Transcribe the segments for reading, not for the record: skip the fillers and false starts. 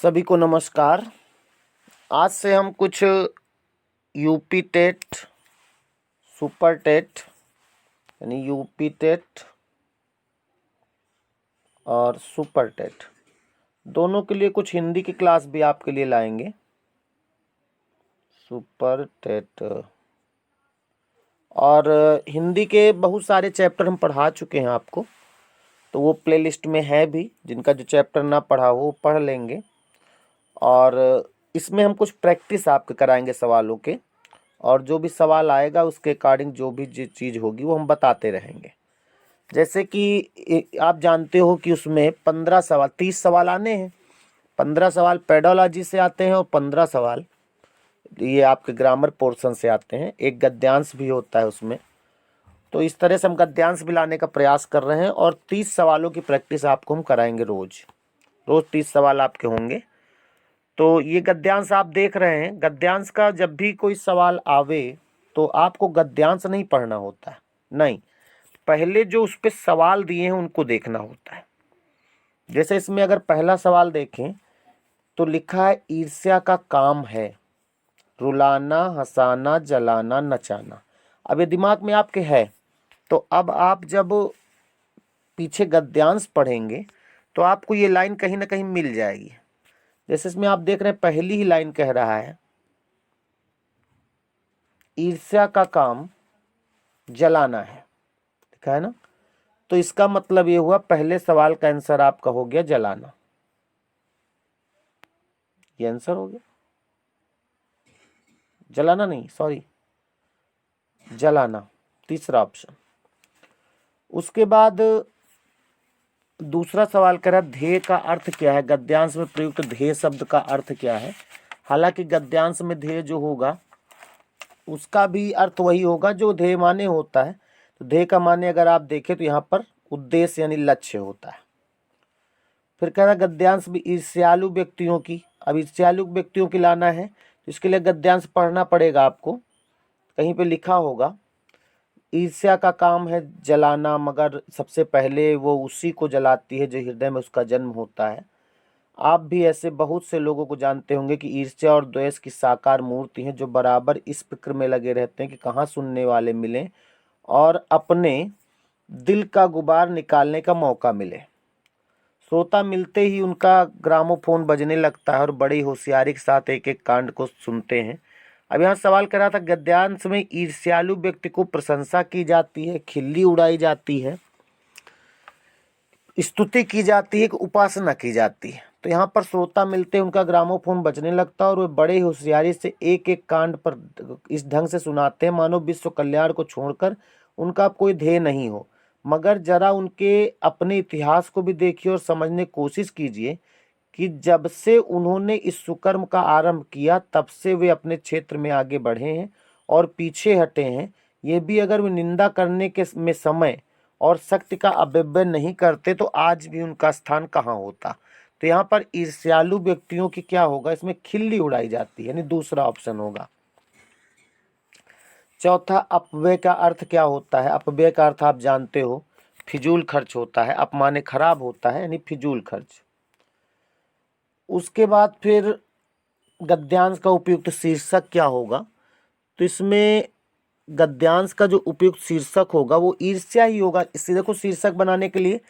सभी को नमस्कार। आज से हम कुछ यूपी टेट, सुपर टेट यानी यूपी टेट और सुपर टेट दोनों के लिए कुछ हिंदी की क्लास भी आपके लिए लाएंगे। सुपर टेट और हिंदी के बहुत सारे चैप्टर हम पढ़ा चुके हैं आपको, तो वो प्लेलिस्ट में है भी। जिनका जो चैप्टर ना पढ़ा हो वो पढ़ लेंगे। और इसमें हम कुछ प्रैक्टिस आपके कराएंगे सवालों के, और जो भी सवाल आएगा उसके अकॉर्डिंग जो भी चीज़ होगी वो हम बताते रहेंगे। जैसे कि आप जानते हो कि उसमें 30 सवाल आने हैं। 15 सवाल पेडोलॉजी से आते हैं और 15 सवाल ये आपके ग्रामर पोर्शन से आते हैं। एक गद्यांश भी होता है उसमें। तो इस तरह से हम गद्यांश भी लाने का प्रयास कर रहे हैं और 30 सवालों की प्रैक्टिस आपको हम कराएंगे। रोज 30 सवाल आपके होंगे। तो ये गद्यांश आप देख रहे हैं। गद्यांश का जब भी कोई सवाल आवे तो आपको गद्यांश नहीं पढ़ना होता है, नहीं, पहले जो उस पे सवाल दिए हैं उनको देखना होता है। जैसे इसमें अगर पहला सवाल देखें तो लिखा है ईर्ष्या का काम है रुलाना, हंसाना, जलाना, नचाना। अब ये दिमाग में आपके है, तो अब आप जब पीछे गद्यांश पढ़ेंगे तो आपको ये लाइन कहीं ना कहीं मिल जाएगी। जैसे इसमें आप देख रहे हैं पहली ही लाइन कह रहा है ईर्ष्या का काम जलाना है, लिखा है ना। तो इसका मतलब ये हुआ पहले सवाल का आंसर आपका हो गया जलाना। ये आंसर हो गया, जलाना नहीं, सॉरी, जलाना, तीसरा ऑप्शन। उसके बाद दूसरा सवाल कह रहा है ध्येय का अर्थ क्या है, गद्यांश में प्रयुक्त ध्येय शब्द का अर्थ क्या है। हालांकि गद्यांश में ध्येय जो होगा उसका भी अर्थ वही होगा जो ध्येय माने होता है। तो ध्येय का माने अगर आप देखें तो यहाँ पर उद्देश्य यानी लक्ष्य होता है। फिर कह रहा गद्यांश भी ईर्ष्यालु व्यक्तियों की। अब ईर्ष्यालु व्यक्तियों की लाना है तो इसके लिए गद्यांश पढ़ना पड़ेगा आपको। कहीं पे लिखा होगा ईर्ष्या का काम है जलाना, मगर सबसे पहले वो उसी को जलाती है जो हृदय में उसका जन्म होता है। आप भी ऐसे बहुत से लोगों को जानते होंगे कि ईर्ष्या और द्वेष की साकार मूर्ति हैं, जो बराबर इस फिक्र में लगे रहते हैं कि कहाँ सुनने वाले मिलें और अपने दिल का गुबार निकालने का मौका मिले। श्रोता मिलते ही उनका ग्रामोफोन बजने लगता है और बड़ी होशियारी के साथ एक एक कांड को सुनते हैं। अब यहाँ सवाल कर रहा था गद्यांश में ईर्ष्यालु व्यक्ति को प्रशंसा की जाती है, खिल्ली उड़ाई जाती है, स्तुति की जाती है कि उपासना की जाती है। तो यहाँ पर श्रोता मिलते हैं उनका ग्रामोफोन बजने लगता है और वे बड़े होशियारी से एक एक कांड पर इस ढंग से सुनाते हैं मानो विश्व कल्याण को छोड़कर उनका कोई ध्येय नहीं हो। मगर जरा उनके अपने इतिहास को भी देखिए और समझने की कोशिश कीजिए कि जब से उन्होंने इस सुकर्म का आरंभ किया तब से वे अपने क्षेत्र में आगे बढ़े हैं और पीछे हटे हैं। ये भी अगर वे निंदा करने के में समय और शक्ति का अपव्यय नहीं करते तो आज भी उनका स्थान कहाँ होता। तो यहाँ पर ईर्ष्यालु व्यक्तियों की क्या होगा, इसमें खिल्ली उड़ाई जाती है, यानी दूसरा ऑप्शन होगा। चौथा अपव्यय का अर्थ क्या होता है। अपव्यय का अर्थ आप जानते हो फिजूल खर्च होता है, अपमाने खराब होता है, यानी फिजूल खर्च। उसके बाद फिर गद्यांश का उपयुक्त शीर्षक क्या होगा। तो इसमें गद्यांश का जो उपयुक्त शीर्षक होगा वो ईर्ष्या ही होगा। इससे देखो शीर्षक बनाने के लिए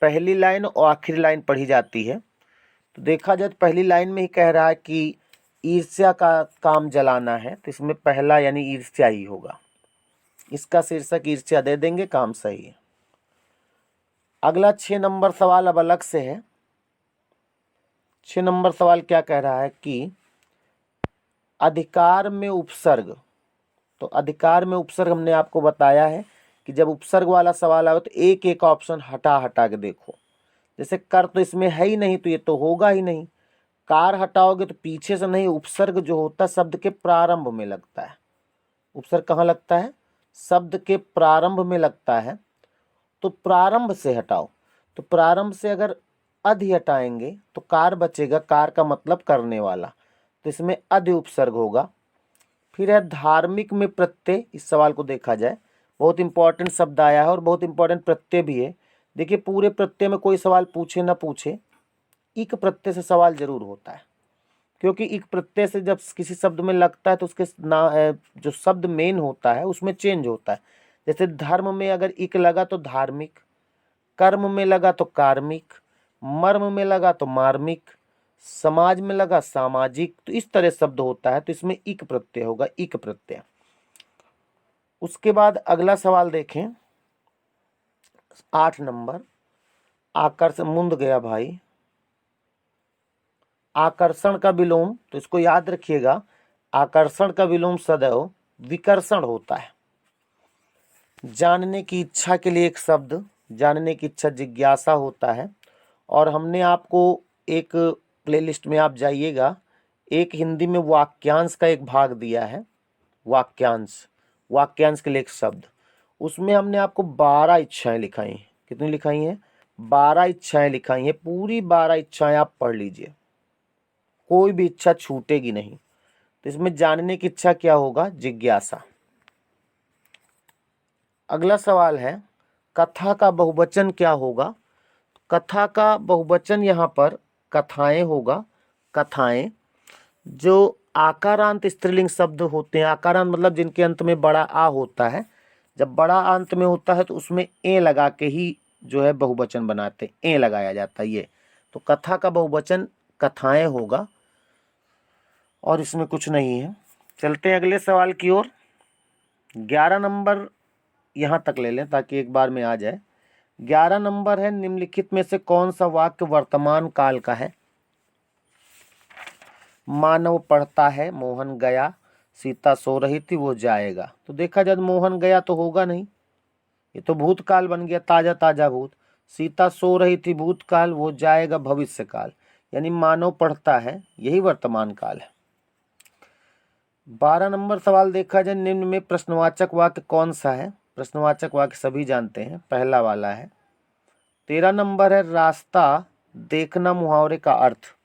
पहली लाइन और आखिरी लाइन पढ़ी जाती है। तो देखा जाए तो पहली लाइन में ही कह रहा है कि ईर्ष्या का काम जलाना है, तो इसमें पहला यानी ईर्ष्या ही होगा। इसका शीर्षक ईर्ष्या दे देंगे, काम सही है। अगला 6 नंबर सवाल अब अलग से है। 6 नंबर सवाल क्या कह रहा है कि अधिकार में उपसर्ग। तो अधिकार में उपसर्ग हमने आपको बताया है कि जब उपसर्ग वाला सवाल आए तो एक एक ऑप्शन हटा हटा के देखो। जैसे कर तो इसमें है ही नहीं तो ये तो होगा ही नहीं। कार हटाओगे तो पीछे से नहीं, उपसर्ग जो होता है शब्द के प्रारंभ में लगता है। उपसर्ग कहाँ लगता है, शब्द के प्रारंभ में लगता है। तो प्रारंभ से हटाओ। तो प्रारंभ से अगर अधि हटाएंगे तो कार बचेगा, कार का मतलब करने वाला, तो इसमें अधि उपसर्ग होगा। फिर है धार्मिक में प्रत्यय। इस सवाल को देखा जाए बहुत इंपॉर्टेंट शब्द आया है और बहुत इंपॉर्टेंट प्रत्यय भी है। देखिए पूरे प्रत्यय में कोई सवाल पूछे ना पूछे, इक प्रत्यय से सवाल जरूर होता है, क्योंकि इक प्रत्यय से जब किसी शब्द में लगता है तो उसके जो शब्द मेन होता है उसमें चेंज होता है। जैसे धर्म में अगर इक लगा तो धार्मिक, कर्म में लगा तो कार्मिक, मर्म में लगा तो मार्मिक, समाज में लगा सामाजिक, तो इस तरह शब्द होता है, तो इसमें इक प्रत्यय होगा, इक प्रत्यय। उसके बाद अगला सवाल देखें, 8 नंबर, आकर्षण, मुंद गया भाई, आकर्षण का विलोम, तो इसको याद रखिएगा, आकर्षण का विलोम सदैव विकर्षण होता है। जानने की इच्छा के लिए एक शब्द, जानने की इच्छा जिज्ञासा होता है। और हमने आपको एक प्लेलिस्ट में आप जाइएगा, एक हिंदी में वाक्यांश का एक भाग दिया है, वाक्यांश, वाक्यांश के लिए एक शब्द, उसमें हमने आपको 12 इच्छाएं लिखाई हैं। कितनी लिखाई हैं? 12 इच्छाएं लिखाई हैं। पूरी 12 इच्छाएं आप पढ़ लीजिए, कोई भी इच्छा छूटेगी नहीं। तो इसमें जानने की इच्छा क्या होगा? जिज्ञासा। अगला सवाल है, कथा का बहुवचन क्या होगा? कथा का बहुवचन यहाँ पर कथाएं होगा, कथाएं। जो आकारांत स्त्रीलिंग शब्द होते हैं, आकारांत मतलब जिनके अंत में बड़ा आ होता है, जब बड़ा अंत में होता है तो उसमें ए लगा के ही जो है बहुवचन बनाते, ए लगाया जाता है ये। तो कथा का बहुवचन कथाएं होगा, और इसमें कुछ नहीं है। चलते हैं अगले सवाल की ओर। 11 नंबर यहाँ तक ले लें ताकि एक बार में आ जाए। 11 नंबर है, निम्नलिखित में से कौन सा वाक्य वर्तमान काल का है? मानव पढ़ता है, मोहन गया, सीता सो रही थी, वो जाएगा। तो देखा जब मोहन गया तो होगा नहीं, ये तो भूतकाल बन गया, ताजा ताजा भूत। सीता सो रही थी भूतकाल, वो जाएगा भविष्य काल, यानी मानव पढ़ता है, यही वर्तमान काल है। 12 नंबर सवाल देखा जाए, निम्न में प्रश्नवाचक वाक्य कौन सा है? प्रश्नवाचक वाक्य सभी जानते हैं, पहला वाला है। 13 नंबर है, रास्ता देखना मुहावरे का अर्थ।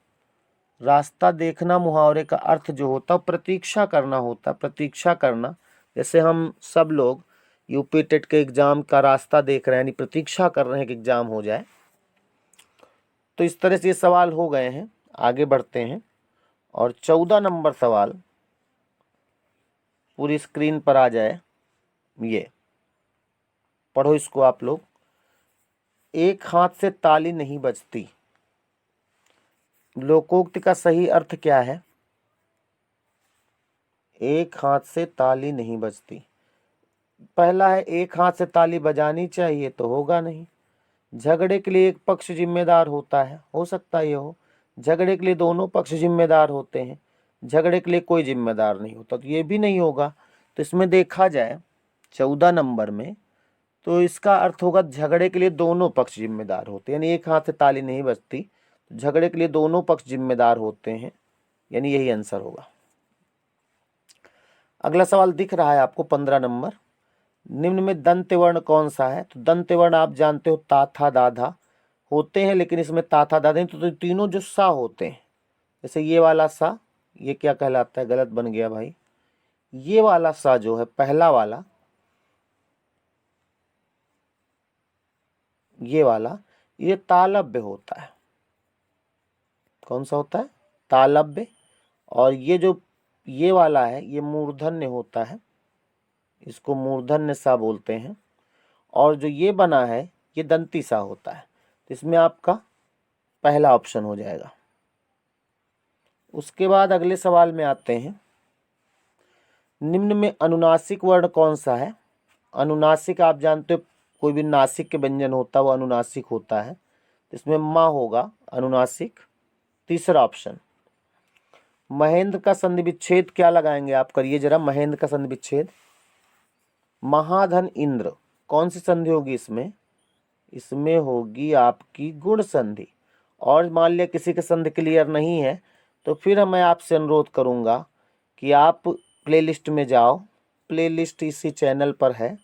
रास्ता देखना मुहावरे का अर्थ जो होता है प्रतीक्षा करना होता, प्रतीक्षा करना। जैसे हम सब लोग यूपी टेट के एग्जाम का रास्ता देख रहे हैं, यानी प्रतीक्षा कर रहे हैं कि एग्जाम हो जाए। तो इस तरह से ये सवाल हो गए हैं। आगे बढ़ते हैं, और 14 नंबर सवाल पूरी स्क्रीन पर आ जाए, ये पढ़ो इसको आप लोग। एक हाथ से ताली नहीं बजती, लोकोक्ति का सही अर्थ क्या है? एक हाथ से ताली नहीं बजती, पहला है एक हाथ से ताली बजानी चाहिए, तो होगा नहीं। झगड़े के लिए एक पक्ष जिम्मेदार होता है, हो सकता है ये हो। झगड़े के लिए दोनों पक्ष जिम्मेदार होते हैं, झगड़े के लिए कोई जिम्मेदार नहीं होता, तो ये भी नहीं होगा। तो इसमें देखा जाए 14 नंबर में, तो इसका अर्थ होगा झगड़े के लिए दोनों पक्ष जिम्मेदार होते हैं, यानी एक हाथ से ताली नहीं बजती, झगड़े के लिए दोनों पक्ष जिम्मेदार होते हैं, यानी यही आंसर होगा। अगला सवाल दिख रहा है आपको 15 नंबर, निम्न में दंत वर्ण कौन सा है? तो दंत वर्ण आप जानते हो ता था दाधा होते हैं, लेकिन इसमें ता था दाधा नहीं, तो तीनों जो सा होते हैं, जैसे ये वाला सा, ये क्या कहलाता है? गलत बन गया भाई। ये वाला सा जो है पहला वाला, ये वाला, ये तालव्य होता है। कौन सा होता है? तालव्य। और ये जो ये वाला है, ये मूर्धन्य होता है, इसको मूर्धन्य सा बोलते हैं। और जो ये बना है, ये दंती सा होता है। तो इसमें आपका पहला ऑप्शन हो जाएगा। उसके बाद अगले सवाल में आते हैं, निम्न में अनुनासिक वर्ण कौन सा है? अनुनासिक आप जानते हो, कोई भी नासिक के व्यंजन होता है वो अनुनासिक होता है, इसमें माँ होगा अनुनासिक। तीसरा ऑप्शन। महेंद्र का संधि विच्छेद क्या लगाएंगे आप? करिए जरा, महेंद्र का संधि विच्छेद, महाधन इंद्र, कौन सी संधि होगी इसमें? इसमें होगी आपकी गुण संधि। और मान लिया किसी के संधि क्लियर नहीं है, तो फिर मैं आपसे अनुरोध करूंगा कि आप प्लेलिस्ट में जाओ, प्लेलिस्ट इसी चैनल पर है।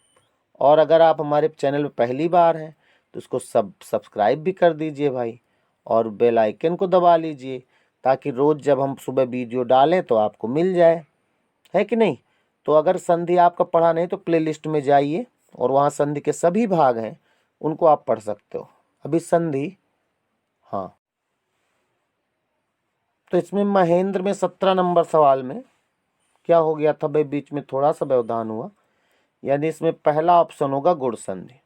और अगर आप हमारे चैनल पर पहली बार हैं तो उसको सब्सक्राइब भी कर दीजिए भाई, और बेल आइकन को दबा लीजिए, ताकि रोज़ जब हम सुबह वीडियो डालें तो आपको मिल जाए, है कि नहीं? तो अगर संधि आपका पढ़ा नहीं तो प्लेलिस्ट में जाइए, और वहाँ संधि के सभी भाग हैं, उनको आप पढ़ सकते हो। अभी संधि, हाँ, तो इसमें महेंद्र में 17 नंबर सवाल में क्या हो गया था भाई, बीच में थोड़ा सा व्यवधान हुआ, यानी इसमें पहला ऑप्शन होगा गुण संधि।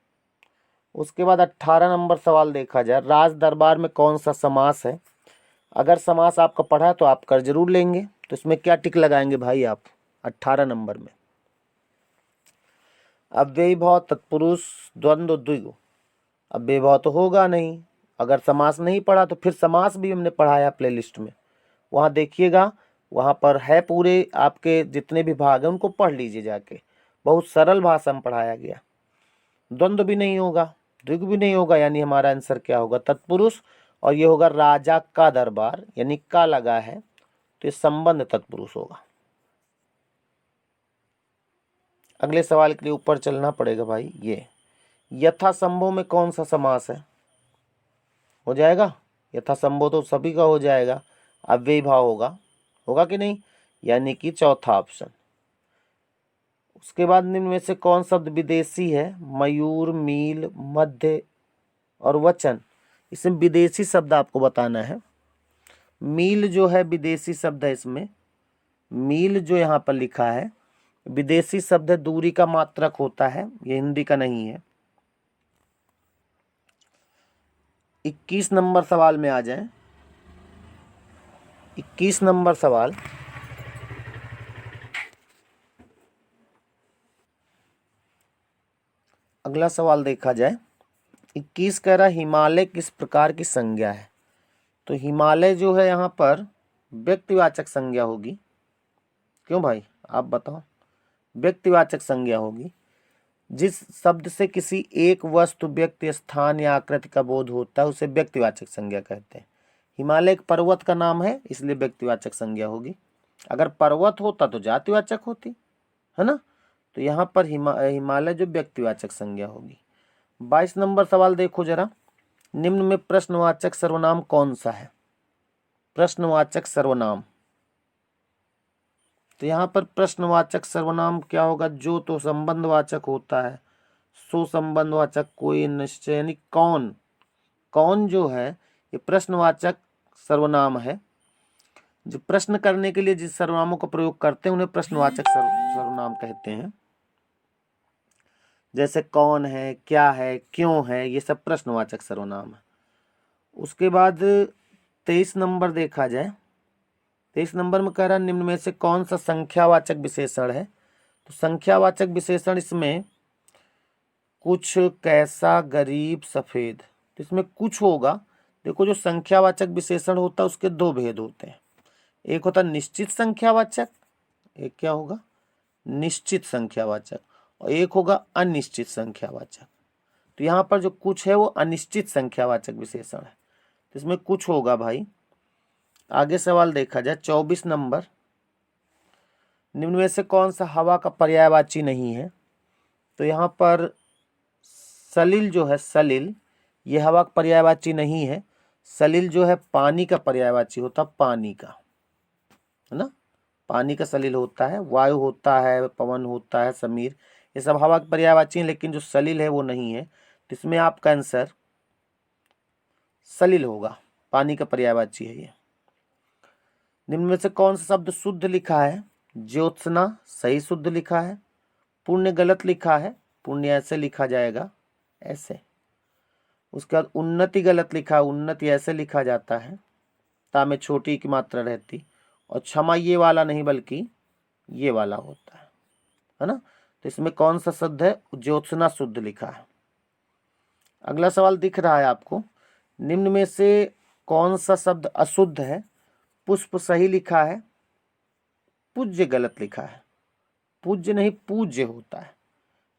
उसके बाद 18 नंबर सवाल देखा जाए, राज दरबार में कौन सा समास है। अगर समास आपका पढ़ा है तो आप कर जरूर लेंगे, तो इसमें क्या टिक लगाएंगे भाई आप 18 नंबर में। अव्ययी भाव, तत्पुरुष, द्वंद्व, द्विगु। अव्ययी भाव तो होगा नहीं, अगर समास नहीं पढ़ा तो फिर समास भी हमने पढ़ाया प्लेलिस्ट में, वहाँ देखिएगा, वहाँ पर है पूरे आपके जितने भी भाग हैं उनको पढ़ लीजिए जाके, बहुत सरल भाषा में पढ़ाया गया। द्वंद्व भी नहीं होगा, द्विगु भी नहीं होगा, यानी हमारा आंसर क्या होगा, तत्पुरुष, और ये होगा राजा का दरबार, यानी का लगा है तो ये संबंध तत्पुरुष होगा। अगले सवाल के लिए ऊपर चलना पड़ेगा भाई। ये यथासंभव में कौन सा समास है, हो जाएगा, यथासंभव तो सभी का हो जाएगा, अव्ययी भाव होगा, होगा कि नहीं, यानी कि चौथा ऑप्शन। उसके बाद निम्न में से कौन शब्द विदेशी है, मयूर, मील, मध्य और वचन। इसमें विदेशी शब्द आपको बताना है। मील जो है विदेशी शब्द है, इसमें मील जो यहाँ पर लिखा है विदेशी शब्द है, दूरी का मात्रक होता है, ये हिंदी का नहीं है। 21 नंबर सवाल में आ जाएं। 21 नंबर सवाल, अगला सवाल देखा जाए। 21 कह रहा हिमालय किस प्रकार की संज्ञा है। तो हिमालय जो है यहाँ पर व्यक्तिवाचक संज्ञा होगी। क्यों भाई आप बताओ, व्यक्तिवाचक संज्ञा होगी। जिस शब्द से किसी एक वस्तु, व्यक्ति, स्थान या आकृति का बोध होता है उसे व्यक्तिवाचक संज्ञा कहते हैं। हिमालय एक पर्वत का नाम है, इसलिए व्यक्तिवाचक संज्ञा होगी। अगर पर्वत होता तो जातिवाचक होती, है ना। तो यहाँ पर हिमालय जो व्यक्तिवाचक संज्ञा होगी। 22 नंबर सवाल देखो जरा, निम्न में प्रश्नवाचक सर्वनाम कौन सा है। प्रश्नवाचक सर्वनाम, तो यहाँ पर प्रश्नवाचक सर्वनाम क्या होगा, जो तो संबंधवाचक होता है, सो संबंधवाचक, कोई, निश्चय, यानी कौन। कौन जो है ये प्रश्नवाचक सर्वनाम है। जो प्रश्न करने के लिए जिस सर्वनामों का प्रयोग करते हैं उन्हें प्रश्नवाचक सर्वनाम कहते हैं। जैसे कौन है, क्या है, क्यों है, ये सब प्रश्नवाचक सर्वनाम है। उसके बाद 23 नंबर देखा जाए। 23 नंबर में कह रहा है निम्न में से कौन सा संख्यावाचक विशेषण है। तो संख्यावाचक विशेषण इसमें कुछ, कैसा, गरीब, सफेद, तो इसमें कुछ होगा। देखो जो संख्यावाचक विशेषण होता है उसके दो भेद होते हैं, एक होता है निश्चित संख्यावाचक, एक क्या होगा, निश्चित संख्यावाचक, और एक होगा अनिश्चित संख्यावाचक। तो यहाँ पर जो कुछ है वो अनिश्चित संख्यावाचक विशेषण है, तो इसमें कुछ होगा भाई। आगे सवाल देखा जाए 24 नंबर, निम्न में से कौन सा हवा का पर्यायवाची नहीं है। तो यहाँ पर सलिल जो है, सलिल ये हवा का पर्यायवाची नहीं है। सलिल जो है पानी का पर्यायवाची होता, पानी का, है ना, पानी का सलिल होता है। वायु होता है, पवन होता है, समीर, ये सब हवा के पर्यायवाची हैं, लेकिन जो सलिल है वो नहीं है। तो इसमें आपका आंसर सलिल होगा, पानी का पर्यायवाची है ये। निम्न में से कौन सा शब्द शुद्ध लिखा है। ज्योत्सना सही शुद्ध लिखा है, पुण्य गलत लिखा है, पुण्य ऐसे लिखा जाएगा, ऐसे। उसके बाद उन्नति गलत लिखा है, उन्नति ऐसे लिखा जाता है, ता में छोटी की मात्रा रहती। और क्षमा ये वाला नहीं बल्कि ये वाला होता है ना। तो इसमें कौन सा शब्द है, ज्योत्सना शुद्ध लिखा है। अगला सवाल दिख रहा है आपको, निम्न में से कौन सा शब्द अशुद्ध है। पुष्प सही लिखा है, पूज्य गलत लिखा है, पूज्य नहीं पूज्य होता है,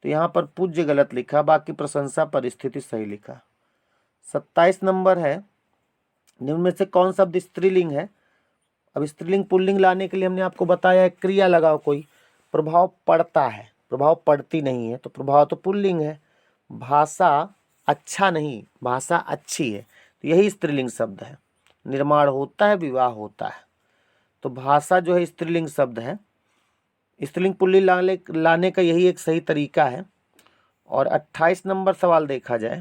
तो यहाँ पर पूज्य गलत लिखा, बाकी प्रशंसा परिस्थिति सही लिखा। 27 नंबर है, निम्न में से कौन शब्द स्त्रीलिंग है। अब स्त्रीलिंग पुल्लिंग लाने के लिए हमने आपको बताया क्रिया लगाओ कोई, प्रभाव पड़ता है, प्रभाव पड़ती नहीं है, तो प्रभाव तो पुल्लिंग है। भाषा अच्छा नहीं, भाषा अच्छी है, तो यही स्त्रीलिंग शब्द है। निर्माण होता है, विवाह होता है, तो भाषा जो है स्त्रीलिंग शब्द है। स्त्रीलिंग पुल्लिंग लाने का यही एक सही तरीका है। और 28 नंबर सवाल देखा जाए,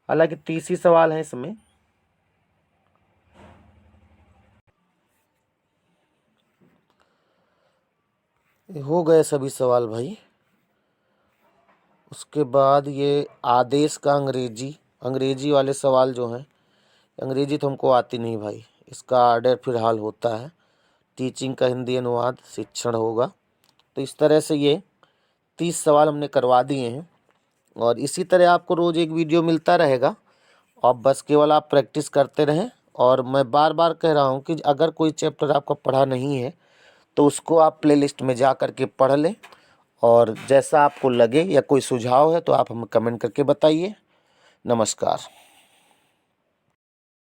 हालांकि 30 ही सवाल है इसमें। हो गए सभी सवाल भाई। उसके बाद ये आदेश का अंग्रेजी वाले सवाल जो हैं, अंग्रेजी तो हमको आती नहीं भाई। इसका आर्डर फिलहाल होता है, टीचिंग का हिंदी अनुवाद शिक्षण होगा। तो इस तरह से ये 30 सवाल हमने करवा दिए हैं और इसी तरह आपको रोज़ एक वीडियो मिलता रहेगा। अब बस केवल आप प्रैक्टिस करते रहें। और मैं बार बार कह रहा हूँ कि अगर कोई चैप्टर आपका पढ़ा नहीं है तो उसको आप प्लेलिस्ट में जा कर के पढ़ लें, और जैसा आपको लगे या कोई सुझाव है तो आप हमें कमेंट करके बताइए। नमस्कार।